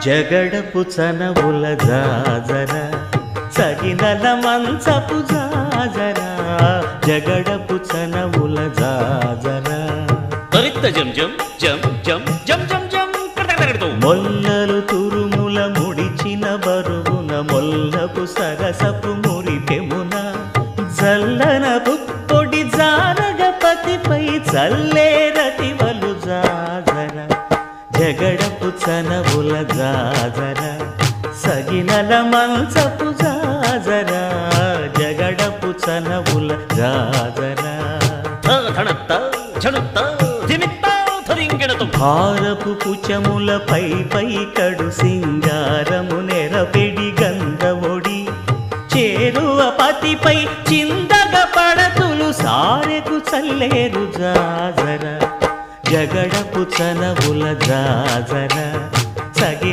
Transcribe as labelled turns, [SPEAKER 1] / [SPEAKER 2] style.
[SPEAKER 1] జగడపు చనవుల జాజర సగినల మంచపు జాజర జగడపు చనవుల జాజర
[SPEAKER 2] తరిత్త జం జం జం జం జం జం జం
[SPEAKER 1] మొల్లలు తురుముల ముడిచిన బరువున మొల్లపు సరసపు మురిపెమున జల్లన పుప్పొడి జానగపతిపై చల్లేరతివలు జాజర జగడపు చనవుల జాజర సగినల మంచపు జాజర జగడపు చనవుల జాజర భారపు పుచముల పై పై కడు సింగారము నెరపెడి గంధవొడి చేరువ పతిపై చిందగ పడతులు సారెకు చల్లేరు జాజర జగడపు చనవుల జాజర సగి